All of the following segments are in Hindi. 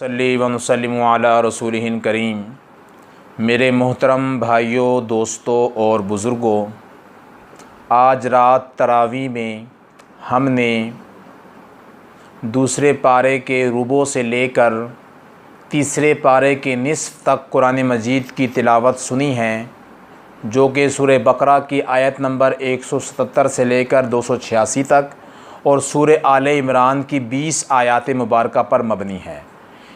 सल्ली व नुसल्लिमु अला रसूलिहिल करीम। मेरे मोहतरम भाइयों, दोस्तों और बुज़ुर्गों, आज रात तरावी में हमने दूसरे पारे के रुबो से लेकर तीसरे पारे के निस्फ़ तक कुरान मजीद की तिलावत सुनी है, जो कि सूरह बकरा की आयत नंबर 177 से लेकर 286 तक और सूरह आले इमरान की 20 आयात मुबारक पर मबनी है।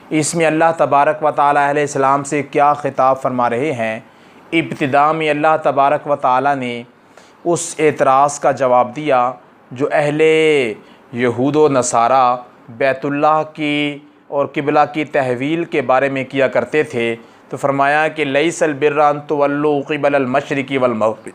इसमें अल्लाह तबारक व तआला अहले इस्लाम से क्या ख़िताब फरमा रहे हैं। इब्तिदा में अल्लाह तबारक व तआला ने उस एतराज़ का जवाब दिया जो अहले यहूद व नसारा बैतुल्लाह की और किबला की तहवील के बारे में किया करते थे। तो फरमाया कि लैसल बिर्रा अन तुवल्लू क़िबलल मशरिक़ि वल मग़रिब,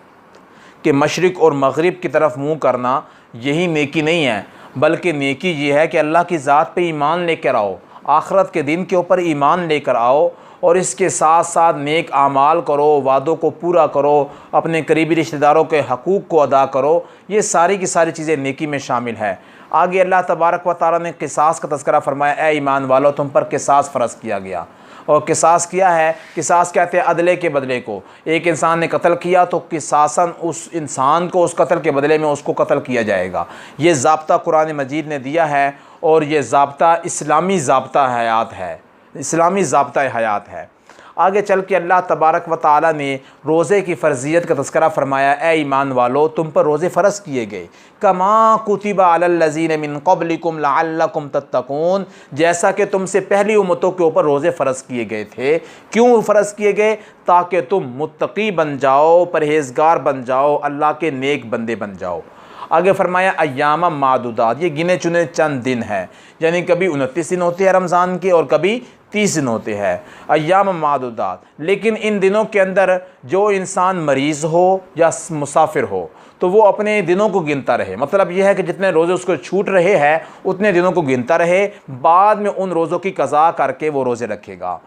कि मशरिक़ और मग़रिब की तरफ मुँह करना यही नेकी नहीं है, बल्कि नेकी ये है कि अल्लाह की ज़ात पे ईमान लेकर आओ, आखिरत के दिन के ऊपर ईमान लेकर आओ और इसके साथ साथ नेक आमाल करो, वादों को पूरा करो, अपने करीबी रिश्तेदारों के हकूक़ को अदा करो। ये सारी की सारी चीज़ें नेकी में शामिल है। आगे अल्लाह तबारक व तआला ने किसास का तज़किरा फरमाया, ए ईमान वालों, तुम पर किसास फ़र्ज़ किया गया। और किसास किया है, किसास कहते हैं अदले के बदले को। एक इंसान ने कत्ल किया तो किसासन उस इंसान को उस कत्ल के बदले में उसको कत्ल किया जाएगा। ये ज़ाब्ता कुरान मजीद ने दिया है और ये ज़ाब्ता इस्लामी ज़ाब्ता हयात है, इस्लामी ज़ाब्ता हयात है। आगे चल के अल्लाह तबारक व तआला ने रोज़े की फ़र्ज़ियत का तज़किरा फ़रमाया, ए ईमान वालो, तुम पर रोज़े फ़र्ज़ किए गए, कमा कुतिबा अलल लज़ीन मिन क़ब्लिकुम लअल्लकुम तत्तक़ून, जैसा कि तुमसे पहली उम्मतों के ऊपर रोज़े फ़र्ज़ किए गए थे। क्यों फ़र्ज़ किए गए? ताकि तुम मुत्तक़ी बन जाओ, परहेज़गार बन जाओ, अल्लाह के नेक बंदे बन जाओ। आगे फरमाया अय्यामा मादूदात, ये गिने चुने चंद दिन हैं, यानी कभी 29 दिन होते हैं रमज़ान के और कभी 30 दिन होते हैं, अय्याम मादूदात। लेकिन इन दिनों के अंदर जो इंसान मरीज़ हो या मुसाफिर हो तो वो अपने दिनों को गिनता रहे। मतलब यह है कि जितने रोज़े उसको छूट रहे हैं उतने दिनों को गिनता रहे, बाद में उन रोज़ों की कज़ा करके वो रोज़े रखेगा।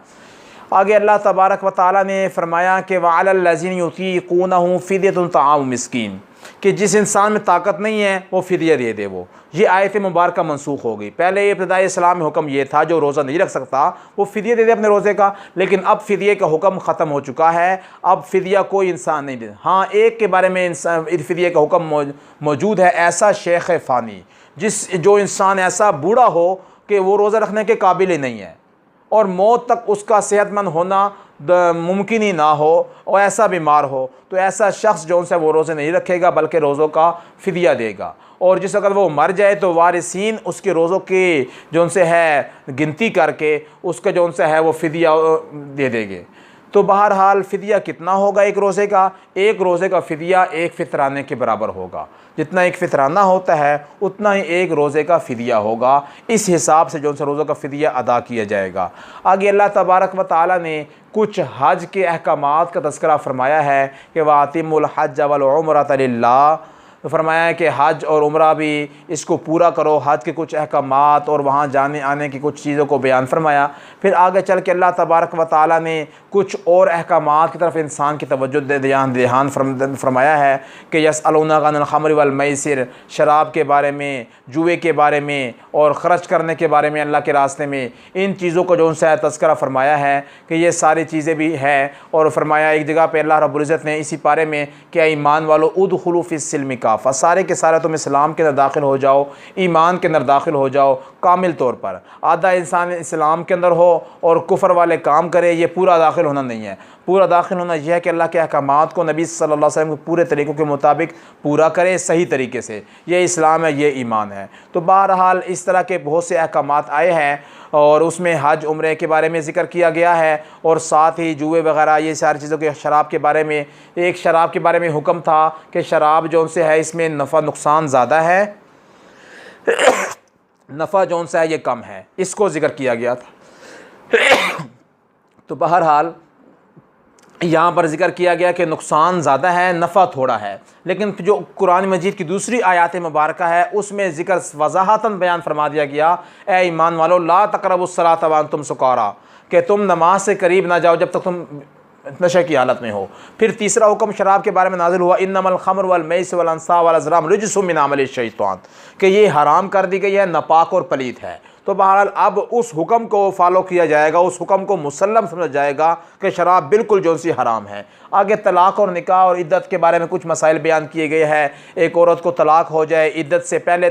आगे अल्लाह तबारक व तआला ने फरमाया कि वअलल लज़ीना युतीक़ूनहु फ़िद्यतुन ताअमु मिस्कीन, कि जिस इंसान में ताकत नहीं है वो फ़िदिया दे दे। वो ये आयत मुबारक मनसूख हो गई। पहले इब्तिदाई इस्लाम में हुक्म ये था जो रोज़ा नहीं रख सकता वो फ़िदिया दे दे अपने रोज़े का, लेकिन अब फ़िदिये का हुक्म ख़त्म हो चुका है। अब फ़िदिया कोई इंसान नहीं दे। हाँ, एक के बारे में फ़िदिये का हुक्म मौजूद है, ऐसा शेख फ़ानी, जो इंसान ऐसा बूढ़ा हो कि वो रोज़ा रखने के काबिल ही नहीं है और मौत तक उसका सेहतमंद होना मुमकिन ही ना हो और ऐसा बीमार हो, तो ऐसा शख्स जो उनसे वो रोज़े नहीं रखेगा बल्कि रोज़ों का फ़िदिया देगा। और जिस अगर वो मर जाए तो वारिसीन उसके रोज़ों की जो उनसे है गिनती करके उसका जो उनसे है वो फ़िदिया दे देंगे। तो बहरहाल फ़िदिया कितना होगा एक रोज़े का? एक रोज़े का फ़िदिया एक फ़ितराने के बराबर होगा। जितना एक फ़ितराना होता है उतना ही एक रोज़े का फ़िदिया होगा। इस हिसाब से जो उनसे रोज़ों का फ़िदिया अदा किया जाएगा। आगे अल्लाह तबारक व तआला ने कुछ हज के अहकामात का तज़किरा फ़रमाया है कि वातिमुल हज्ज वल उम्रता लिल्लाह, तो फरमाया है कि हज और उम्रा भी इसको पूरा करो। हज के कुछ अहकामात और वहाँ जाने आने की कुछ चीज़ों को बयान फरमाया। फिर आगे चल के अल्लाह तबारक व तआला ने कुछ और अहकामात की तरफ इंसान की तवज्जो ध्यान फरमाया है कि यसअलूनका अनिल खम्र वल मैसिर, शराब के बारे में, जुए के बारे में और ख़र्च करने के बारे में अल्लाह के रास्ते में, इन चीज़ों को जो उनसे तज़किरा फरमाया है कि ये सारी चीज़ें भी हैं। और फरमाया एक जगह पर अल्लाह रब्बुल इज़्ज़त ने इसी पारे में कि ईमान वालों उदखुलू फ़िस्सिल्मि काफ़ा, सारे के सारे तुम इस्लाम के अंदर दाखिल हो जाओ, ईमान के अंदर दाखिल हो जाओ कामिल तौर पर। आधा इंसान इस्लाम के अंदर हो और कुफर वाले काम करे, ये पूरा दाखिल होना नहीं है। पूरा दाखिल होना यह है कि अल्लाह के अहकामात को नबी सल्लल्लाहु अलैहि वसल्लम के पूरे तरीक़ों के मुताबिक पूरा करे, सही तरीके से। ये इस्लाम है, ये ईमान है। तो बहरहाल इस तरह के बहुत से अहकामात आए हैं और उसमें हज उम्रे के बारे में ज़िक्र किया गया है और साथ ही जुए वगैरह ये सारी चीज़ों के, शराब के बारे में, एक शराब के बारे में हुक्म था कि शराब जो उनसे है इसमें नफ़ा नुकसान ज़्यादा है, नफ़ा जो उनसे है ये कम है, इसको ज़िक्र किया गया था। तो बहरहाल यहाँ पर ज़िक्र किया गया कि नुकसान ज़्यादा है, नफ़ा थोड़ा है। लेकिन जो कुरान मजीद की दूसरी आयात मुबारक है उसमें ज़िक्र वज़ाहतन बयान फरमा दिया गया, ए ईमान वालो ला तक़रबुस्सलात व अंतुम सुकारा, कि तुम नमाज से करीब ना जाओ जब तक तुम नशे की हालत में हो। फिर तीसरा हुक्म शराब के बारे में नाजिल हुआ, इन्नमल खम्र वल मैसिर वल अंसाब वल अज़लाम रिज्सुम मिन अमलि शैतान, कि ये हराम कर दी गई है, नापाक और पलीत है। तो बहरहाल अब उस हुक्म को फॉलो किया जाएगा, उस हुक्म को मुसल्लम समझा जाएगा कि शराब बिल्कुल जो सी हराम है। आगे तलाक़ और निकाह और इद्दत के बारे में कुछ मसाइल बयान किए गए हैं। एक औरत को तलाक़ हो जाए, इद्दत से पहले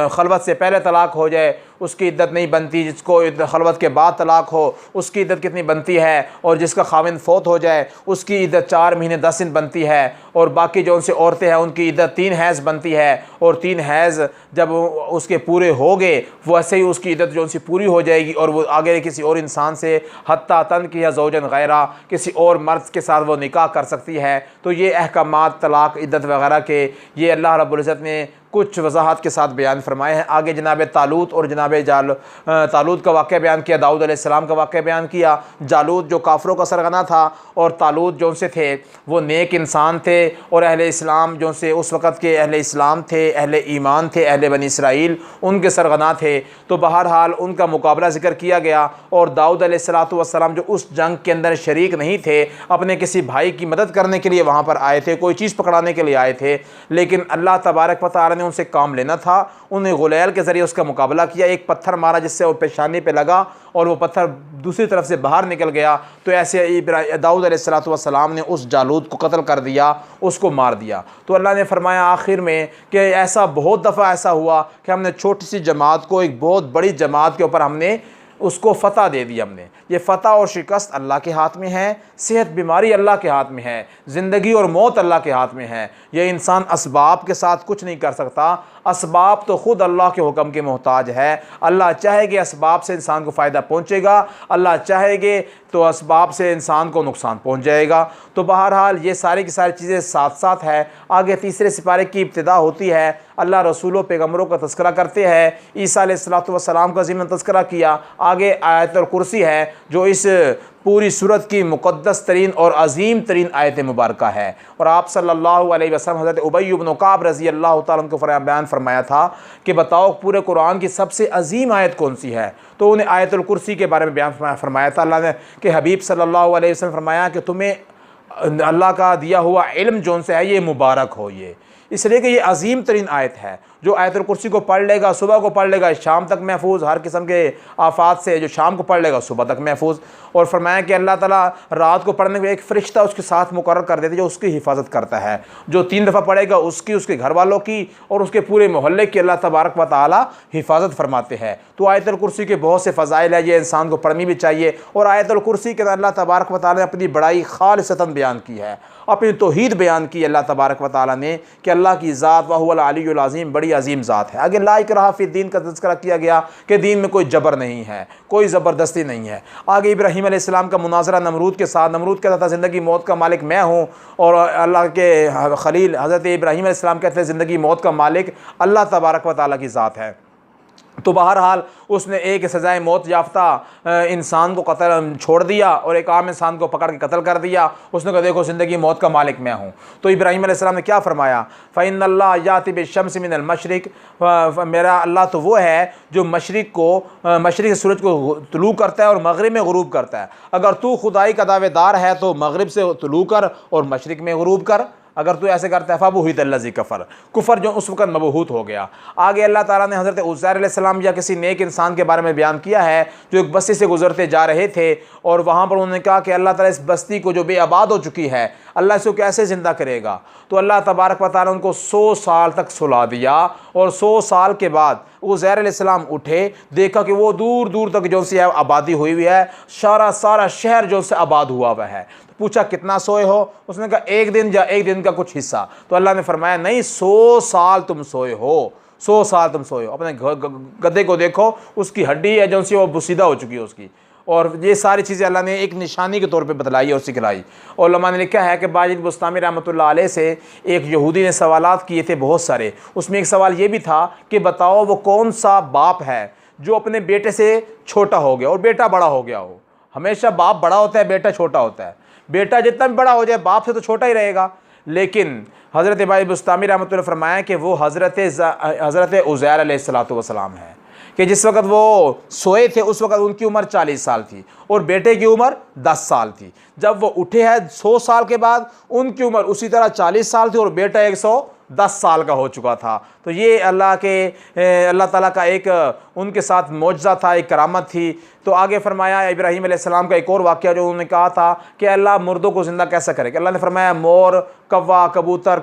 खलवत से पहले तलाक़ हो जाए, उसकी इद्दत नहीं बनती। जिसको खलवत के बाद तलाक़ हो उसकी इद्दत कितनी बनती है, और जिसका खाविंद फौत हो जाए उसकी इद्दत 4 महीने 10 दिन बनती है। और बाकी जो उनसे औरतें हैं उनकी इद्दत 3 हैज़ बनती है, और 3 हैज़ जब उसके पूरे हो गए वैसे ही उसकी इद्दत जो उनसे पूरी हो जाएगी, और वो आगे किसी और इंसान से हत्ता तन की या ज़ौजन गैरा किसी और मर्द के साथ वो निकाह कर सकती है। तो ये अहकामात तलाक़ इद्दत वगैरह के ये अल्लाह रब्बुल इज़्ज़त ने कुछ वजाहत के साथ बयान फरमाए हैं। आगे जनाब तालूत और जनाब तालूत का वाक़या बयान किया, दाऊद अलैहिस्सलाम का वाक़या बयान किया। जालूत जो काफरों का सरगना था, और तालूत जो से थे वो नेक इंसान थे, और अहले इस्लाम जो से उस वक़्त के अहले इस्लाम थे, अहले ईमान थे, अहले बनी इसराइल उनके सरगना थे। तो बहरहाल उनका मुकाबला ज़िक्र किया गया। और दाऊद अलैहिस्सलाम जो उस जंग के अंदर शरीक नहीं थे, अपने किसी भाई की मदद करने के लिए वहाँ पर आए थे, कोई चीज़ पकड़ाने के लिए आए थे, लेकिन अल्लाह तबारक व तआला ने उनसे काम लेना था। उन्हें गुलैल के ज़रिए उसका मुकाबला किया, एक पत्थर मारा जिससे वो पेशानी पे लगा और वो पत्थर दूसरी तरफ से बाहर निकल गया। तो ऐसे दाऊद अलैहिस्सलाम ने उस जालूत को कत्ल कर दिया, उसको मार दिया। तो अल्लाह ने फरमाया आखिर में कि ऐसा बहुत दफ़ा ऐसा हुआ कि हमने छोटी सी जमात को एक बहुत बड़ी जमात के ऊपर हमने उसको फ़तह दे दी। हमने ये फ़तह और शिकस्त अल्लाह के हाथ में है, सेहत बीमारी अल्लाह के हाथ में है, ज़िंदगी और मौत अल्लाह के हाथ में है। ये इंसान असबाब के साथ कुछ नहीं कर सकता। असबाब तो ख़ुद अल्लाह के हुक्म के मोहताज है। अल्लाह चाहेगे असबाब से इंसान को फ़ायदा पहुँचेगा, अल्लाह चाहेगे तो असबाब से इंसान को नुकसान पहुँच जाएगा। तो बहरहाल ये सारी की सारी चीज़ें साथ साथ है। आगे तीसरे सिपारे की इब्तिदा होती है, अल्लाह रसूलों पैगम्बरों का तज़किरा करते हैं। ईसा अलैहिस्सलाम का ज़िम्न तज़किरा किया। आगे आयतुल कुर्सी है जो इस पूरी सूरत की मुक़द्दस तरीन और अज़ीम तरीन आयत मुबारका है। और आप सल्लल्लाहु अलैहि वसल्लम हज़रत उबई इब्न काब रज़ी अल्लाह तआला अन्हु को बयान फरमाया था कि बताओ पूरे कुरान की सबसे अज़ीम आयत कौन सी है। तो उन्हें आयतुल कुर्सी के बारे में बयान फरमाया था। अल्लाह ने कि हबीब सल्लल्लाहु अलैहि वसल्लम फरमाया कि तुम्हें अल्लाह का दिया हुआ इल्म जोन से है ये मुबारक हो, ये इसलिए कि ये अजीम तरीन आयत है। जो आयतुल कुर्सी को पढ़ लेगा सुबह को पढ़ लेगा शाम तक महफूज, हर किस्म के आफात से। जो शाम को पढ़ लेगा सुबह तक महफूज। और फरमाया कि अल्लाह ताला रात को पढ़ने में एक फ़रिश्ता उसके साथ मुकर्रर कर देते जो उसकी हिफाजत करता है। जो 3 दफ़ा पढ़ेगा उसकी, उसके घर वालों की और उसके पूरे मोहल्ले की अल्लाह तबारक व तआला हिफाजत फरमाते हैं। तो आयतुल कुर्सी के बहुत से फ़ज़ाइल है, ये इंसान को पढ़नी भी चाहिए। और आयतुल कुर्सी के अंदर अल्लाह तबारक व तआला ने अपनी बड़ाई खालिसतन बयान की है, अपनी तौहीद बयान की अल्लाह तबारक व तआला ने कि अल्लाह की ज़ात व हुवल अलीयुल अज़ीम बड़ी अजीम ज़ात है। आगे ला इकराह फ़िद्दीन का तज़किरा किया गया कि दीन में कोई जबर नहीं है, कोई ज़बरदस्ती नहीं है। आगे इब्राहीम अलैहिस्सलाम का मुनाज़रा नमरूद के साथ। नमरूद कहता था ज़िंदगी मौत का मालिक मैं हूँ, और अल्लाह के खलील हज़रत इब्राहीम अलैहिस्सलाम कहते हैं ज़िंदगी मौत का मालिक अल्लाह तबारक व तआला की ज़ात है। तो बहरहाल उसने एक सज़ाए मौत याफ्ता इंसान को कत्ल छोड़ दिया और एक आम इंसान को पकड़ के कत्ल कर दिया। उसने कहा देखो ज़िंदगी मौत का मालिक मैं हूँ। तो इब्राहीम अलैहिस्सलाम ने क्या फरमाया, फ़इन्नल्लाह याति बिश्शम्सि मिनल मशरिक़, मेरा अल्लाह तो वो है जो मशरिक़ से सूरज को तुलू करता है और मगरिब में गुरूब करता है। अगर तू खुदाई का दावेदार है तो मगरिब से तुलू कर और मशरिक़ में गुरूब कर। अगर तू ऐसे करता है फ़बुहित अल्लज़ी कफ़र, कुफ़र जो उस वक़्त मबहूत हो गया। आगे अल्लाह ताला ने हज़रत उज़ैर अलैहिस्सलाम या किसी नेक इंसान के बारे में बयान किया है जो एक बस्ती से गुजरते जा रहे थे और वहाँ पर उन्होंने कहा कि अल्लाह ताला इस बस्ती को जो बेआबाद हो चुकी है अल्लाह इसको कैसे ज़िंदा करेगा। तो अल्लाह तबारक व तआला उनको 100 साल तक सुला दिया और 100 साल के बाद उज़ैर अलैहिस्सलाम उठे, देखा कि वो दूर दूर तक जो सी आबादी हुई हुई है, सारा शहर जो से आबाद हुआ हुआ है। तो पूछा कितना सोए हो, उसने कहा 1 दिन या 1 दिन का कुछ हिस्सा। तो अल्लाह ने फरमाया नहीं 100 साल तुम सोए हो, 100 साल तुम सोए हो। अपने गधे को देखो, उसकी हड्डी है जो सी वो बुसीदा हो चुकी है उसकी। और ये सारी चीज़ें अल्लाह ने एक निशानी के तौर पे बतलाई और सिखलाई। और उलमा ने लिखा है कि बाजिद बुस्तामी रहमतुल्लाह अलैह से एक यहूदी ने सवालात किए थे बहुत सारे। उसमें एक सवाल ये भी था कि बताओ वो कौन सा बाप है जो अपने बेटे से छोटा हो गया और बेटा बड़ा हो गया हो। हमेशा बाप बड़ा होता है, बेटा छोटा होता है। बेटा जितना भी बड़ा हो जाए बाप से तो छोटा ही रहेगा। लेकिन हज़रत बाजिद बुस्तामी रहमतुल्लाह फरमाया कि वो हज़रत उज़ैर अलैहिस्सलातु वस्सलाम है कि जिस वक़्त वो सोए थे उस वक़्त उनकी उम्र 40 साल थी और बेटे की उम्र 10 साल थी। जब वो उठे हैं 100 साल के बाद उनकी उम्र उसी तरह 40 साल थी और बेटा 10 साल का हो चुका था। तो ये अल्लाह ताला का एक उनके साथ मौजज़ा था, एक करामत थी। तो आगे फरमाया इब्राहीम अलैहिस्सलाम का एक और वाक़या जो उन्होंने कहा था कि अल्लाह मुर्दों को ज़िंदा कैसे करेगा। अल्लाह ने फरमाया मोर, कौवा, कबूतर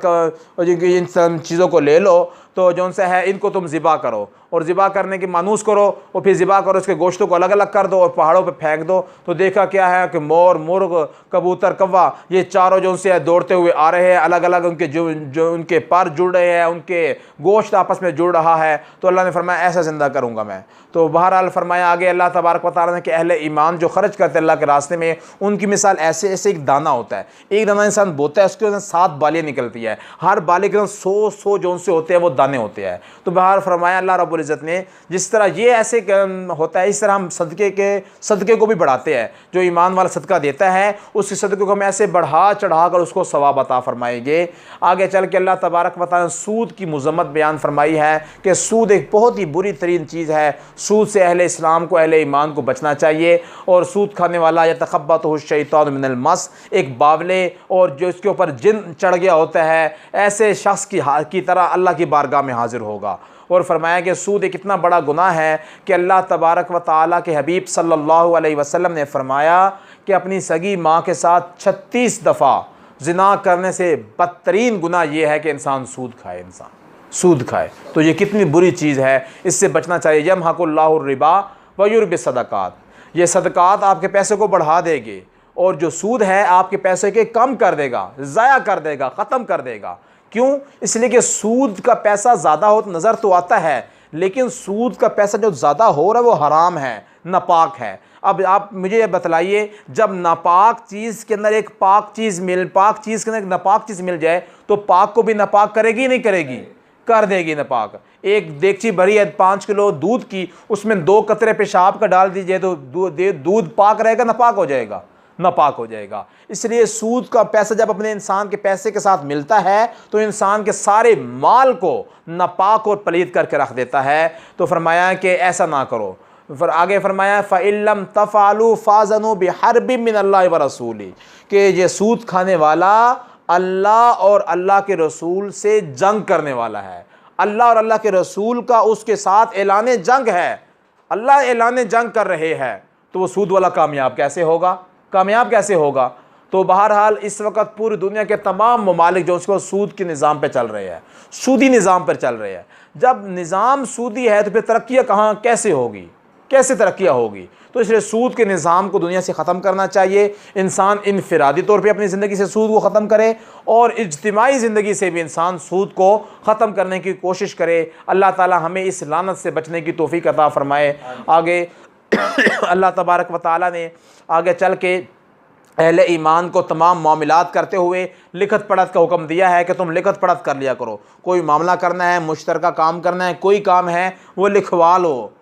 इन सब चीज़ों को ले लो, तो जो उनसे है इनको तुम ज़िबा करो और ज़िबा करने की मानूस करो और फिर ज़िबा करो, इसके गोश्तों को अलग अलग कर दो और पहाड़ों पे फेंक दो। तो देखा क्या है कि मोर, मुर्ग, कबूतर, कौवा ये चारों जो उनसे दौड़ते हुए आ रहे हैं, अलग अलग उनके जो उनके पर जुड़ रहे हैं, उनके गोश्त आपस में जुड़ रहा है। तो अल्लाह ने फरमाया ऐसा ज़िंदा करूँगा मैं। तो बहरहाल फरमाया आगे अल्लाह तबारक व तआला ने कि अहले ईमान जो खर्च करते हैं अल्लाह के रास्ते में, उनकी मिसाल ऐसे एक दाना होता है। एक दाना इंसान बोता है, उसके अंदर 7 बालें निकलती है, हर बाले के अंदर 100 जो उनसे होते हैं वो दाने होते हैं। तो बहर फरमाया अल्लाह रब्बुल इज़्ज़त ने जिस तरह ये ऐसे होता है, इस तरह हम सदक़े को भी बढ़ाते हैं। जो ईमान वाला सदका देता है उस सदक़े को हम ऐसे बढ़ा चढ़ा कर उसको सवाब अता फरमाएंगे। आगे चल के अल्लाह तबारक व तआला ने सूद की मुज़म्मत बयान फरमाई है कि सूद एक बहुत ही बुरी तरीन चीज़ है। सूद से अहले इस्लाम को, अहले ईमान को बचना चाहिए। और सूद खाने वाला यतख़ब्बतहु शैतानु मिनल मस, एक बावले और जो इसके ऊपर जिन चढ़ गया होता है, ऐसे शख्स की तरह अल्लाह की बारगाह में हाजिर होगा। और फरमाया कि सूद एक इतना बड़ा गुनाह है कि अल्लाह तबारक व तआला के हबीब सल्लल्लाहु अलैहि वसल्लम ने फरमाया कि अपनी सगी माँ के साथ 36 दफ़ा ज़िना करने से बदतरीन गुनाह ये है कि इंसान सूद खाए। तो ये कितनी बुरी चीज़ है, इससे बचना चाहिए। यमहकुल्लाहु रिबा व युर्बि सदक़ात, ये सदक़ात आपके पैसे को बढ़ा देंगे और जो सूद है आपके पैसे के कम कर देगा, ज़ाया कर देगा, ख़त्म कर देगा। क्यों? इसलिए कि सूद का पैसा ज़्यादा हो तो नज़र तो आता है, लेकिन सूद का पैसा जो ज़्यादा हो रहा है वो हराम है, नापाक है। अब आप मुझे ये बतलाइए, जब नापाक चीज़ के अंदर एक पाक चीज़ के अंदर एक नापाक चीज़ मिल जाए तो पाक को भी नापाक करेगी नहीं करेगी? कर देगी नापाक। एक देगची भरी है 5 किलो दूध की, उसमें 2 कतरे पेशाब का डाल दीजिए तो दूध पाक रहेगा, नापाक हो जाएगा। इसलिए सूद का पैसा जब अपने इंसान के पैसे के साथ मिलता है तो इंसान के सारे माल को नापाक और पलीद करके रख देता है। तो फरमाया कि ऐसा ना करो। फिर आगे फरमाया फ़इल्लम तफ़अलू फ़ाज़नू बिहर्बिम मिनल्लाहि व रसूली, कि ये सूद खाने वाला अल्लाह और अल्लाह के रसूल से जंग करने वाला है। अल्लाह और अल्लाह के रसूल का उसके साथ ऐलान जंग है, अल्लाह ऐलान जंग कर रहे हैं, तो वो सूद वाला कामयाब कैसे होगा? तो बहरहाल इस वक्त पूरी दुनिया के तमाम ममालिक जो उसको सूद के निज़ाम पे चल रहे हैं, सूदी निज़ाम पर चल रहे हैं। जब निज़ाम सूदी है तो फिर तरक्कियाँ कैसे तरक्कियाँ होगी? तो इसलिए सूद के निज़ाम को दुनिया से ख़त्म करना चाहिए। इंसान इनफरादी तौर पे अपनी ज़िंदगी से सूद को ख़त्म करे और इज्तिमाई ज़िंदगी से भी इंसान सूद को ख़त्म करने की कोशिश करे। अल्लाह ताला हमें इस लानत से बचने की तौफ़ीक़ अता फ़रमाए। आगे अल्लाह तबारक व तआला ने आगे चल के अहले ईमान को तमाम मामलात करते हुए लिखत पढ़त का हुक्म दिया है कि तुम लिखत पढ़त कर लिया करो। कोई मामला करना है, मुश्तरका काम करना है, कोई काम है वो लिखवा लो।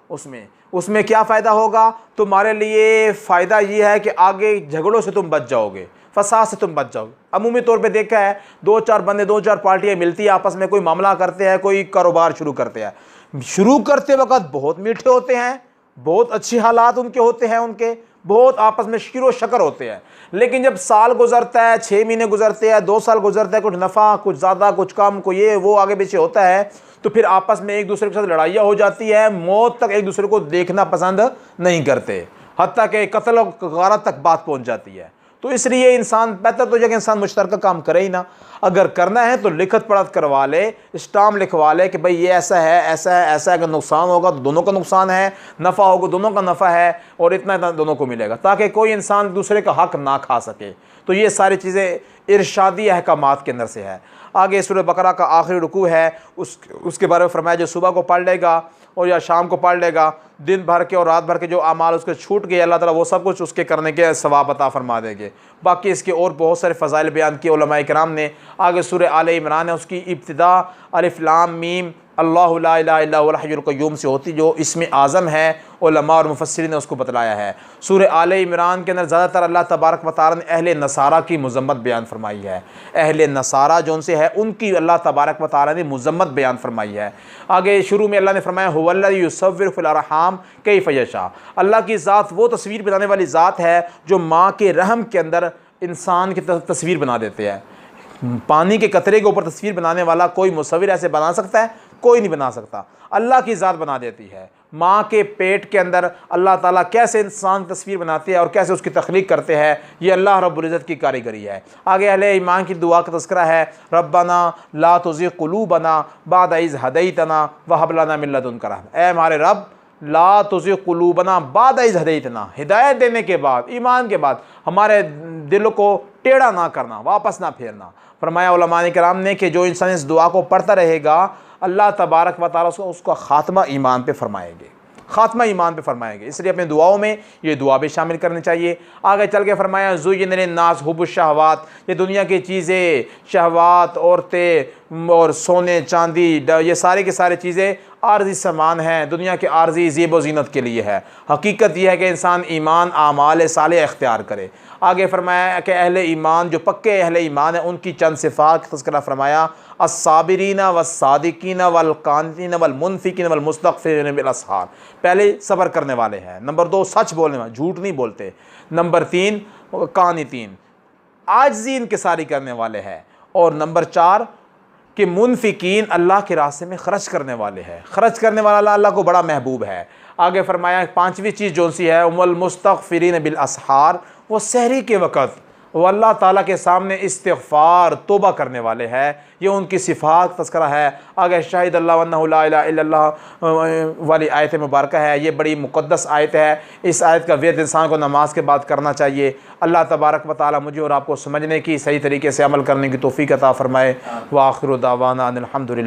उसमें क्या फ़ायदा होगा? तुम्हारे लिए फ़ायदा ये है कि आगे झगड़ों से तुम बच जाओगे, फसाद से तुम बच जाओगे। अमूमी तौर पे देखा है 2-4 बंदे, 2-4 पार्टियाँ मिलती है, आपस में कोई मामला करते हैं, कोई कारोबार शुरू करते हैं। शुरू करते वक्त बहुत मीठे होते हैं, बहुत अच्छी हालात उनके होते हैं, उनके बहुत आपस में शिरो शकर होते हैं। लेकिन जब साल गुजरता है, 6 महीने गुजरते हैं, 2 साल गुजरता है, कुछ नफ़ा, कुछ ज़्यादा, कुछ कम, को ये वो आगे पीछे होता है, तो फिर आपस में एक दूसरे के साथ लड़ाइयाँ हो जाती है। मौत तक एक दूसरे को देखना पसंद नहीं करते, हत्ता के कत्ल और गारत तक बात पहुँच जाती है। तो इसलिए इंसान बेहतर तो जगह इंसान मुश्तरका काम करे ही ना। अगर करना है तो लिखत पढ़त करवा ले, स्टाम्प लिखवा ले कि भाई ये ऐसा है। अगर नुकसान होगा तो दोनों का नुकसान है, नफ़ा होगा दोनों का नफ़ा है, और इतना दोनों को मिलेगा, ताकि कोई इंसान दूसरे का हक़ ना खा सके। तो ये सारी चीज़ें इरशादी अहकामात के अंदर से है। आगे सूरह बकरा का आखिरी रुकू है, उसके बारे में फरमाया जो सुबह को पढ़ लेगा और या शाम को पढ़ लेगा, दिन भर के और रात भर के जो अमाल उसके छूट गए, अल्लाह ताला वो सब कुछ उसके करने के सवाब अता फरमा देंगे। बाकी इसके और बहुत सारे फ़ज़ाइल बयान किए उलमाए किराम ने। आगे सूरह आले इमरान है, उसकी इब्तिदा अलिफ लाम मीम अल्लाहु ला इलाहा इल्ला हुवल हय्युल क़य्यूम से होती, जो इसमें आज़म है, उलमा और मुफस्सिरीन ने उसको बतलाया है। सूरह आले इमरान के अंदर ज़्यादातर अल्लाह तबारक व तआला ने अहले नसारा की मज़म्मत बयान फरमाई है। अहले नसारा जो उनसे है उनकी अल्लाह तबारक व तआला ने मज़म्मत बयान फरमाई है। आगे शुरू में अल्लाह ने फरमाया हुवल्लज़ी युसव्विरु फ़िल अरहाम कैफ़ यशा, अल्लाह की ज़ात वो तस्वीर बनाने वाली ज़ात है जो माँ के रहम के अंदर इंसान की तस्वीर बना देते हैं। पानी के कतरे के ऊपर तस्वीर बनाने वाला कोई मुसव्विर ऐसे बना सकता है? कोई नहीं बना सकता, अल्लाह की ज़ात बना देती है। माँ के पेट के अंदर अल्लाह ताला कैसे इंसान की तस्वीर बनाते हैं और कैसे उसकी तख्लीक करते हैं, ये अल्लाह रब्बुल इज़्ज़त की कारीगरी है। आगे अहले ईमान की दुआ का तज़किरा है, रब्बना ला तुज़िग़ क़ुलूबना बाद इज़ हदैतना व हब लना मिन लदुनका रहमा। ऐ हमारे रब, ला तुज़िग़ क़ुलूबना बाद इज़ हदैतना, हिदायत देने के बाद, ईमान के बाद हमारे दिल को टेढ़ा ना करना, वापस ना फेरना। फरमाया उलमाए किराम ने कि जो इंसान इस दुआ को पढ़ता रहेगा अल्लाह तबारक व तआला उसका ख़ात्मा ईमान पे फरमाएंगे, ख़ात्मा ईमान पे फरमाएंगे। इसलिए अपने दुआओं में ये दुआ भी शामिल करनी चाहिए। आगे चल के फरमाया ज़ुय्यिना लिन्नास हुब्बुश शहवात, ये दुनिया की चीज़ें, शहवात, औरतें और सोने चांदी, ये सारी की सारी चीज़ें आर्जी सामान हैं, दुनिया के आर्जी ज़ेब व ज़ीनत के लिए है। हकीकत यह है कि इंसान ईमान आमाल साले इख्तियार करे। आगे फरमाया कि अहले ईमान, जो पक्के अहले ईमान है, उनकी चंद सिफ़ात का तज़किरा फरमाया, अस्साबिरीना वस्सादिकीना वल्कानितीना वलमुनफ़िकीना वलमुस्तग़फ़िरीना बिलअस्हार। पहले सब्र करने वाले हैं, नंबर 2 सच बोलने वाले, झूठ नहीं बोलते, नंबर 3 कानितीन, आजिज़ी इनकिसारी करने वाले हैं, और नंबर 4 कि मुनफ़िकीन अल्लाह के रास्ते में ख़र्च करने वाले हैं। ख़र्च करने वाला अल्लाह को बड़ा महबूब है। आगे फरमाया 5वीं चीज़ जो सी है, वलमुस्तग़फ़िरीना बिलअस्हार, वो सहरी के वक़्त वो अल्लाह ताला के सामने इस्तिग़फ़ार तौबा करने वाले हैं। ये उनकी सिफ़ात तज़किरा है। आगे शाहिद अल्लाह अन्नहु ला इलाहा इल्लल्लाह वाली आयत मुबारक है, ये बड़ी मुक़द्दस आयत है। इस आयत का विर्द इंसान को नमाज के बाद करना चाहिए। अल्लाह तबारक व तआला मुझे और आपको समझने की, सही तरीके से अमल करने की तौफ़ीक़ अता फ़रमाए। व आख़िरु दावाना अनिल हम्दुलिल्लाह।